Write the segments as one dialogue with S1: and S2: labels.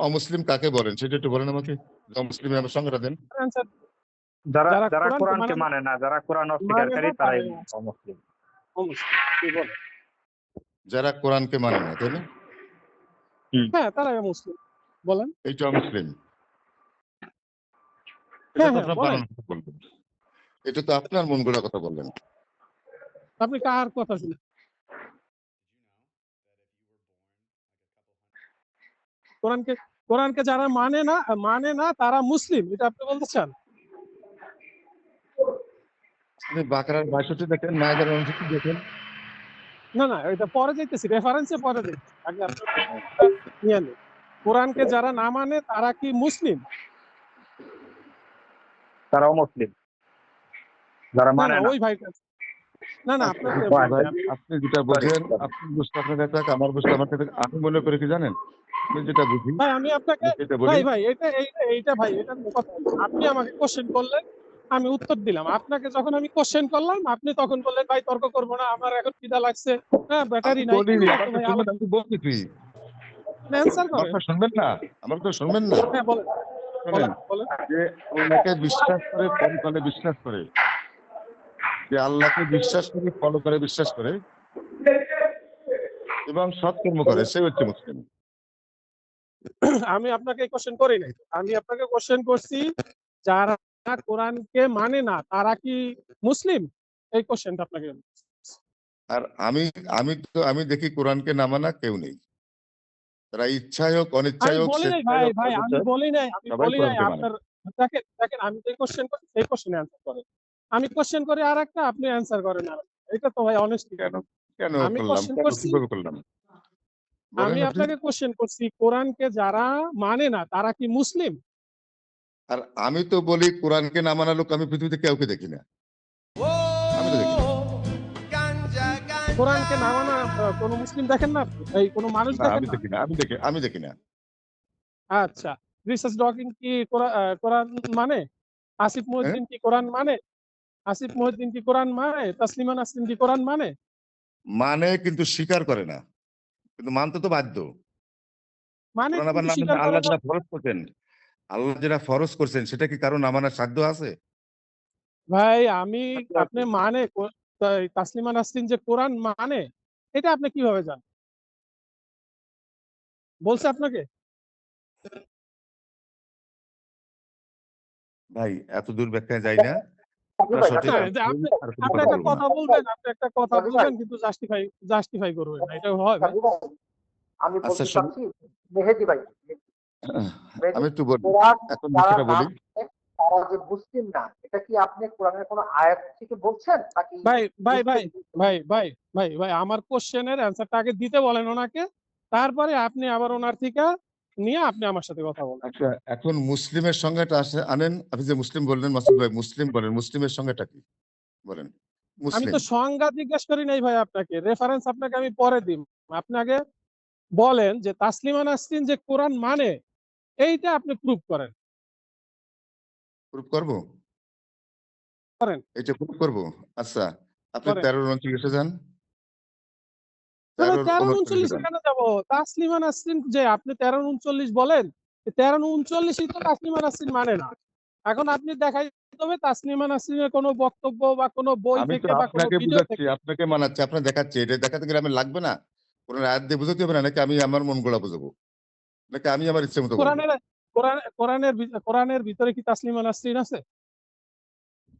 S1: অমুসলিম কাকে বলেন সেটা একটু বলেন আমাকে। অমুসলিমের আমার সংজ্ঞাটা দেন।
S2: আনসার
S3: যারা
S2: যারা
S3: যারা
S2: কোরআনকে
S3: কোরআনকে মানে না, যারা কোরআন
S2: মানে
S3: অস্বীকারী
S2: না
S3: তারাই
S2: তারাই
S3: অমুসলিম।
S2: অমুসলিম। কি বলে?
S1: যারা কোরআনকে মানে না, তাই না?
S2: হ্যাঁ, তারাই মুসলিম। বলেন।
S1: এইটা অমুসলিম। এটা
S2: হ্যাঁ,
S1: তো
S2: হ্যাঁ,
S1: আপনার
S2: বলেন।
S1: বানানোর কথা বলবেন। এটা তো আপনার মন গড়া কথা বললেন।
S2: আপনি কার কথা শুনেন? কোরআনকে কোরআনকে যারা মানে না তারা মুসলিম, এটা আপনি বলতে চান?
S1: আপনি বাকারার ৬২ দেখেন, মায়েদার ৬৯ দেখেন।
S2: না, এটা পরে যাইতেছি, রেফারেন্সে পরে যাইতেছি। আগে আপনার নিয়ে নেন। কোরআনকে যারা না মানে তারা কি মুসলিম?
S3: তারা অমুসলিম, যারা
S2: না,
S3: মানে না।
S2: ওই ভাই না,
S1: আপনি
S2: আপনাকে
S1: ভাই
S2: বলছি আমি।
S1: আপনি যেটা বোঝেন, আপনি বুঝতে আপনার কাছে থাক, আমার বুঝতে আমার কাছে থাক। আমি মনে করি কি জানেন? আমি যেটা বুঝি
S2: ভাই আমি আপনাকে
S1: আমি সেটা বলি।
S2: ভাই এইটা ভাই এটা নিয়ে কথা বলছি। আপনি আমাকে কোশ্চেন করলেন, আমি উত্তর দিলাম। আপনাকে যখন আমি কোশ্চেন করলাম, আপনি তখন বললেন ভাই তর্ক করবো না, আমার এখন খিদা লাগছে, হ্যাঁ
S1: আমি
S2: ব্যাটারি নাই।
S1: বলিনি,
S2: এগুলো
S1: আমার
S2: তো
S1: তো
S2: ভাই
S1: শুনবেন,
S2: আবার
S1: আমি তো বলতেছি।
S2: অ্যান্সার
S1: আমার
S2: করেন।
S1: তো শুনবেন না, আমার তো শুনবেন না।
S2: হ্যাঁ, বলেন
S1: শোনেন,
S2: বলেন।
S1: যে আল্লাহকে বিশ্বাস করে, পরকালে বিশ্বাস করে, যে আল্লাহকে বিশ্বাস করে, ফলো করে, বিশ্বাস করে এবং সৎকর্ম করে, সে হচ্ছে মুসলিম।
S2: আমি আপনাকে কোশ্চেন করি নাই। আমি আপনাকে কোশ্চেন করছি, যারা কোরআনকে মানে না তারা কি মুসলিম? এই কোশ্চেনটা আপনাকে।
S1: আর আমি দেখি কোরআনকে না মানা কেউ নেই। তারা ইচ্ছায় হোক,
S2: আমি
S1: অনিচ্ছায় হোক,
S2: বলি নাই
S1: স্বেচ্ছায়
S2: ভাই,
S1: হোক,
S2: আমি
S1: অনিচ্ছায় হোক,
S2: বলি নাই,
S1: সবাই কোরআনকে মানে।
S2: আপনার দেখেন আমি যে কোশ্চেন করি সেই কোশ্চেনে অ্যান্সার করেন। আমি কোশ্চেন করি আর একটা, আপনি অ্যান্সার করেন আর একটা। এটা তো ভাই অনেস্টি।
S1: কেন কেন
S2: আমি
S1: করলাম,
S2: কোশ্চেন
S1: কেন
S2: করছি,
S1: কিভাবে করলাম বলেন
S2: আমি
S1: আপনি।
S2: আপনাকে কোশ্চেন করছি কোরআনকে যারা মানে না তারা কি মুসলিম?
S1: আর আমি তো বলি কোরআনকে না মানা লোক আমি পৃথিবীতে কাউকে দেখি না, আমি তো দেখি না।
S2: কোরআনকে না মানা কোনো মুসলিম দেখেন না আপনি? এই কোনো মানুষ
S1: না
S2: দেখেন
S1: আমি
S2: না?
S1: দেখি না, আমি দেখি না।
S2: আচ্ছা, রিসার্চ ডকিং কি কোরআন মানে? আসিফ
S1: হ্যাঁ,
S2: মহিউদ্দিন কি কোরআন মানে? আসিফ মহিউদ্দিন কি কোরআন মানে? তাসলিমা নাসরিন কি কোরআন মানে?
S1: মানে কিন্তু স্বীকার করে না, কিন্তু মানতে তো বাধ্য।
S2: মানে
S1: কোরআন আবার
S2: কিন্তু
S1: না মানলে
S2: স্বীকার করে
S1: আল্লাহ
S2: না।
S1: যেটা ফরজ করছেন, আল্লাহ যেটা ফরজ করছেন সেটা কি কারো না মানার সাধ্য আছে?
S2: ভাই
S1: সাধ্য
S2: আপনি
S1: আছে।
S2: মানে তাসলিমা নাসরিন যে কোরআন মানে, এটা আপনি কিভাবে জানেন? বলছে আপনাকে?
S1: ভাই এত দূর ব্যাখ্যায় যাই না। আপনারা
S3: ভাই,
S1: সঠিক
S2: না, যে
S1: আনসার দিন,
S2: আপনি
S1: আর কোনো
S2: আপনি
S1: কথা
S2: একটা
S1: বলবো না।
S2: কথা বলবেন,
S3: সাজু ভাই,
S2: কিন্তু জাস্টিফাই করবেন না। এটা হয় ভাই?
S3: সাজু ভাই, আমি
S1: আচ্ছা
S3: বলতে
S1: শোনো,
S3: চাচ্ছি, মেহেদী ভাই, মেহেদী,
S1: আমি একটু বলি,
S3: কোরআন
S1: এখন
S3: যারা
S1: বিষয়টা
S3: নাম
S1: বলি।
S3: তারা যে মুসলিম না, এটা কি আপনি কোরআনের কোনো আয়াত থেকে বলছেন নাকি
S2: ভাই ভাই ভাই
S3: মুসলিম?
S2: ভাই ভাই ভাই আমার কোশ্চেনের অ্যান্সারটা আগে দিতে বলেন ওনাকে, তারপরে আপনি আবার ওনার থেকে নিয়ে আপনি আমার সাথে কথা বলেন।
S1: আচ্ছা, এখন মুসলিমের সংজ্ঞাটা আনেন। আপনি যে মুসলিম বললেন, মাসুদ ভাই মুসলিম বলেন, মুসলিমের সংজ্ঞাটা কি বলেন?
S2: আমি
S1: মুসলিম।
S2: তো সংজ্ঞা জিজ্ঞেস করি নাই ভাই আপনাকে, রেফারেন্স আপনাকে আমি পরে দিব। আপনি আগে বলেন যে তাসলিমা নাসরিন যে কোরআন মানে, এইটা আপনি প্রুফ করেন।
S1: প্রুফ করবো?
S2: করেন
S1: এটা প্রুফ করবো। আচ্ছা, আপনি
S2: করেন
S1: 13-29 যান।
S2: না ভাই,
S1: 13-29
S2: 13-39
S1: যান।
S2: কেন যাবো? তাসলিমা নাসরিন যে আপনি 13-39 বলেন, 13-39ই তো তাসলিমা নাসরিন মানে না। এখন আপনি দেখাই তবে তাসলিমা নাসরিনের কোনো বক্তব্য বা কোনো বই
S1: আমি তো
S2: থেকে বা কোনো
S1: আপনাকে
S2: ভিডিও
S1: বুঝাচ্ছি,
S2: থেকে।
S1: আপনাকে মানাচ্ছি, আপনার দেখাচ্ছি। এটা দেখাতে গেলে আমি লাগবে না? কোন আয়াত দিয়ে বুঝাতে হবে না, নাকি আমি আমার মন গড়া বুঝাবো, নাকি আমি আমার ইচ্ছে মতো বলবো?
S2: কোরআনের কোরআনের ভিতরে কি তাসলিমা নাসরিন আছে?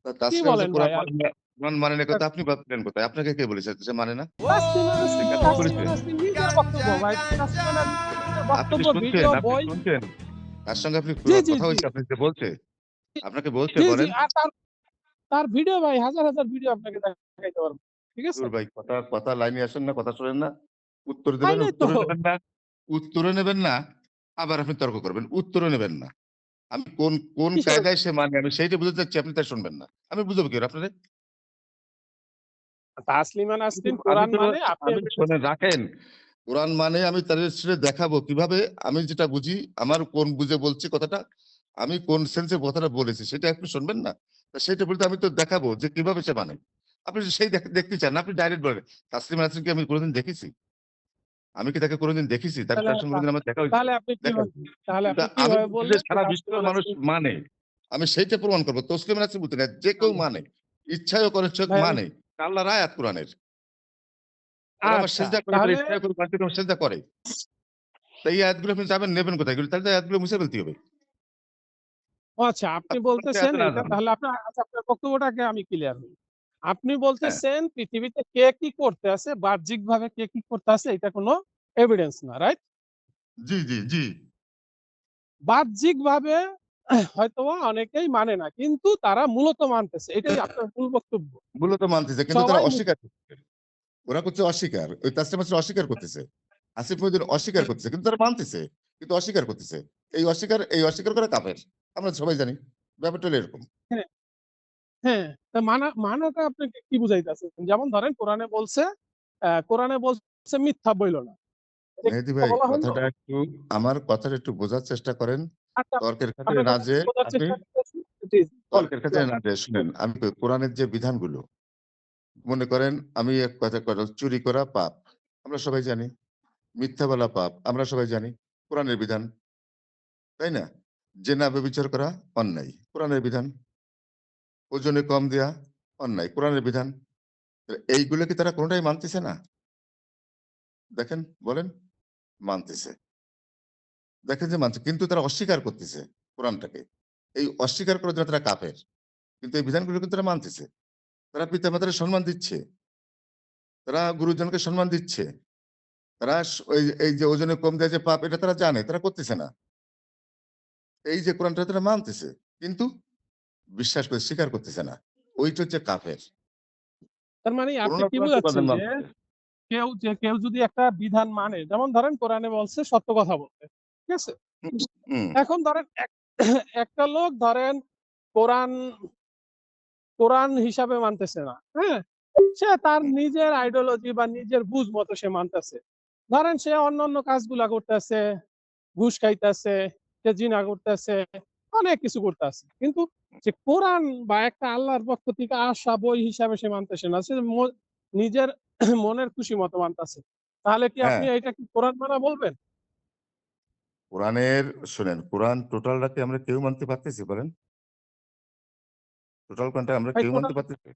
S2: কি
S1: তাসলিমা যে
S2: বলেন ভাই?
S1: কোরআন মানে না, কোরআন মানে না কথা আপনি ভাবলেন কোথায়? আপনাকে কে বলেছে সে মানে না? ঠিক আছে,
S2: তাসলিমা
S1: বলেছে।
S2: নাসরিন নিজের বক্তব্য ভাই। তাসলিমা নাসরিন নিজের
S1: আপনি
S2: বক্তব্য,
S1: শুনছেন,
S2: ভিডিও,
S1: আপনি
S2: বই।
S1: শুনছেন তার সঙ্গে আপনি
S2: জি জি
S1: কথা
S2: জি
S1: হয়েছে, আপনি যে বলছে, আপনাকে বলছে
S2: জি জি
S1: বলেন।
S2: আর তার ভিডিও ভাই, হাজার হাজার ভিডিও আপনাকে দেখাইতে পারবো। ঠিক আছে?
S1: দূর ভাই, কথা কথা লাইনে আসেন না, কথা শোনেন না, উত্তর
S2: তাই
S1: দেবেন,
S2: নাই তো।
S1: উত্তরে নেবেন না, উত্তরে নেবেন না, আবার আপনি তর্ক করবেন, উত্তরে নেবেন না। আমি কোন কোন
S2: কিসের?
S1: কায়দায় সে মানে আমি সেইটা বুঝতে চাচ্ছি, আপনি তাই শুনবেন না। আমি বুঝাবো কি করে আপনারে?
S2: তাসলিমা নাসরিন
S1: আমি
S2: কোরআন
S1: তো
S2: মানে আপনি
S1: আমি শুনে রাখেন, কোরআন মানে আমি তাদের সেটা দেখাবো কিভাবে, আমি যেটা বুঝি, আমার কোন বুঝে বলছি কথাটা, আমি কোন সেন্সে কথাটা বলেছি সেটা আপনি শুনবেন না। তা সেটা বলতে আমি তো দেখাবো যে কিভাবে সে মানে। আপনি সেই দেখতে চান না, আপনি ডাইরেক্ট বলেন তাসলিমা নাসরিনকে আমি কোনোদিন দেখেছি? আমি কি তাকে কোনোদিন দেখেছি? তার
S2: তাহলে
S1: সঙ্গে কোনোদিন আমার দেখা হয়েছে?
S2: তাহলে আপনি
S1: দেখা
S2: কিভাবে তাহলে
S1: কিন্তু
S2: আপনি
S1: আমি
S2: কিভাবে
S1: বলছি যে
S2: বললেন যে
S1: সারা বিশ্বের
S2: তাসলিমা
S1: মানুষ
S2: নাসরিন
S1: মানে। আমি সেইটা প্রমাণ করব। তসলিমা নাসরিন বলতে না, যে কেউ মানে। ইচ্ছায় করে চোখ
S2: ভাই আমি
S1: মানে। আল্লাহর আয়াত কোরআনের। ওরা আমার
S2: আচ্ছা
S1: সেজদা করে, তারা
S2: তাহলে
S1: ইচ্ছায় করে পার্থিব সেজদা করে। তো এই আয়াতগুলো আপনি যাবেন নেবেন কোথায়? এগুলো তাহলে তো আয়াতগুলো মুছে ফেলতে হবে।
S2: ও আচ্ছা আপনি
S1: আপনি কোরআনকে
S2: বলতেছেন
S1: এত না
S2: এটা
S1: জানেন।
S2: তাহলে আপনার আচ্ছা আপনার বক্তব্যটাকে আমি ক্লিয়ার হই। আপনি
S1: হ্যাঁ।
S2: বলতেছেন পৃথিবীতে কে কি করতে আছে, বাহ্যিকভাবে কে কি করতে আছে এটা কোনো এভিডেন্স না, রাইট?
S1: জি, জি, জি।
S2: বাহ্যিকভাবে হয়তোবা অনেকেই মানে না। কিন্তু তারা মূলত মানতেছে। এটাই আপনার মূল বক্তব্য।
S1: মূলত মানতেছে কিন্তু তারা
S2: সবাই
S1: অস্বীকার করছে। ওরা করছে অস্বীকার। ওই তাসলিমা নাসরিন অস্বীকার করতেছে। আসিফ মহিউদ্দিন অস্বীকার করতেছে। কিন্তু তারা মানতেছে। কিন্তু অস্বীকার করতেছে। এই অস্বীকার করা কাফের। আমরা সবাই জানি। ব্যাপারটা হলো এরকম।
S2: হ্যাঁ, হ্যাঁ। তা মানাটা আপনি কি বুঝাইতেছেন? যেমন ধরেন কোরআনে বলছে মিথ্যা বইলো না। এটা কি
S1: মেহেদী
S2: মিথ্যা
S1: ভাই
S2: বলা হইলো?
S1: আমার কথাটা একটু বোঝার চেষ্টা করেন।
S2: আচ্ছা
S1: তর্কের খাতিরে
S2: আপনার
S1: না
S2: কথা
S1: যেয়ে
S2: বোঝার
S1: আপনি
S2: চেষ্টা করতেছি। জি, বলেন।
S1: তর্কের খাতিরে না যেয়ে শুনেন। আমি কোরআনের যে বিধানগুলো মনে করেন আমি এক কথা চুরি করা পাপ। আমরা সবাই জানি। মিথ্যা বলা পাপ। আমরা সবাই জানি। কোরআনের বিধান। তাই না? জেনা ব্যভিচার করা অন্যায়। কোরআনের বিধান। ওজনে কম দেয়া অন্যায়। কোরআনের বিধান। এইগুলো কি তারা কোনটাই মানতেছে না? দেখেন বলেন? মানতেছে। দেখেন যে মানছে। কিন্তু তারা অস্বীকার করতেছে কোরআনটাকে। এই অস্বীকার করার জন্য তারা কাফের। কিন্তু এই বিধানগুলো কিন্তু তারা মানতেছে। তারা পিতা-মাতার সম্মান দিচ্ছে। তারা গুরুজনকে সম্মান দিচ্ছে। তারা এই যে ওজনে কম দেয়া যে পাপ এটা তারা জানে, তারা করতেছে না। এই যে কোরআনটা তারা মানতেছে। কিন্তু বিশ্বাস করে স্বীকার করতেছে না। ওইটা হচ্ছে কাফের।
S2: তার মানে
S1: কোন
S2: আপনি
S1: না
S2: কি
S1: কোন একটা
S2: বুঝাচ্ছেন
S1: উপাদান
S2: যে
S1: মানতেছে।
S2: কেউ যদি একটা বিধান মানে, যেমন ধরেন কোরআনে বলছে সত্য কথা বলতে। ঠিক আছে?
S1: হুম, হুম,
S2: এখন ধরেন একটা লোক ধরেন কোরআন কোরআন হিসাবে মানতেছে না। হ্যাঁ? সে তার
S1: হুম।
S2: নিজের আইডিওলজি বা নিজের বুঝ মতো সে মানতেছে। ধরেন সে অন্যান্য কাজগুলা করতেছে, ঘুষ খাইতেছে, সে জিনা করতেছে, অনেক কিছু করতেছে। কিন্তু যে কোরআন বা একটা আল্লাহর পক্ষ থেকে আসা বই হিসাবে সে মানতেছে না। সে নিজের মনের খুশি মতো মানতেছে। তাহলে কি
S1: হ্যাঁ,
S2: আপনি এটা কি কোরআন মানা বলবেন?
S1: কোরআনের শোনেন, কোরআন টোটালটা কি আমরা কেউ মানতে পারতেছি বলেন? টোটাল কোরআনটা আমরা
S2: ভাই
S1: কেউ মানতে পারতেছি?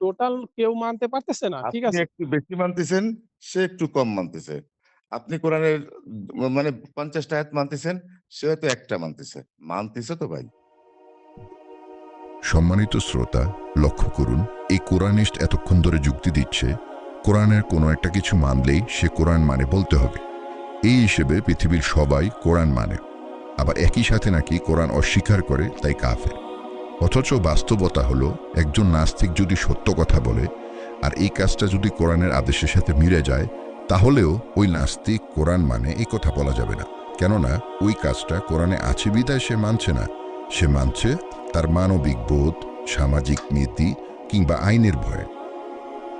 S2: টোটাল কেউ মানতে পারতেছে না। ঠিক
S1: আপনি
S2: আছে?
S1: একটু বেশি মানতেছেন, সে একটু কম মানতেছে। আপনি কোরআনের মানে ৫০ টা আয়াত মানতেছেন, সে হয়তো ১ টা মানতেছে। মানতেছে তো ভাই।
S4: সম্মানিত শ্রোতা, লক্ষ্য করুন, এই কোরআনিস্ট এতক্ষণ ধরে যুক্তি দিচ্ছে কোরআনের কোনো একটা কিছু মানলেই সে কোরআন মানে বলতে হবে। এই হিসেবে পৃথিবীর সবাই কোরআন মানে, আবার একই সাথে নাকি কোরআন অস্বীকার করে তাই কাফের। অথচ বাস্তবতা হলো একজন নাস্তিক যদি সত্য কথা বলে আর এই কাজটা যদি কোরআনের আদেশের সাথে মিলে যায়, তাহলেও ওই নাস্তিক কোরআন মানে এই কথা বলা যাবে না। কেননা ওই কাজটা কোরআনে আছে বিধায় সে মানছে না, সে মানছে তার মানবিক বোধ, সামাজিক নীতি কিংবা আইনের ভয়ে।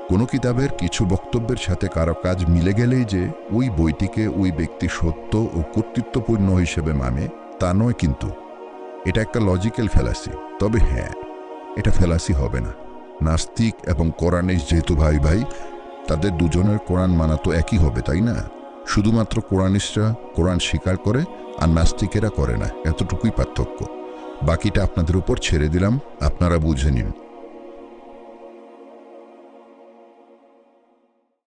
S4: কোনো কিতাবের কিছু বক্তব্যের সাথে কারো কাজ মিলে গেলেই যে ওই বইটিকে ওই ব্যক্তি সত্য ও কর্তৃত্বপূর্ণ হিসেবে মানে তা নয়। কিন্তু এটা একটা লজিক্যাল ফ্যালাসি। তবে হ্যাঁ, এটা ফ্যালাসি হবে না। নাস্তিক এবং কোরআনিস্ট যেহেতু ভাই ভাই, তাদের দুজনের কোরআন মানা তো একই হবে, তাই না? শুধুমাত্র কোরআনিস্টরা কোরআন স্বীকার করে আর নাস্তিকেরা করে না, এতটুকুই পার্থক্য। বাকিটা আপনাদের উপর ছেড়ে দিলাম, আপনারা বুঝে নিন।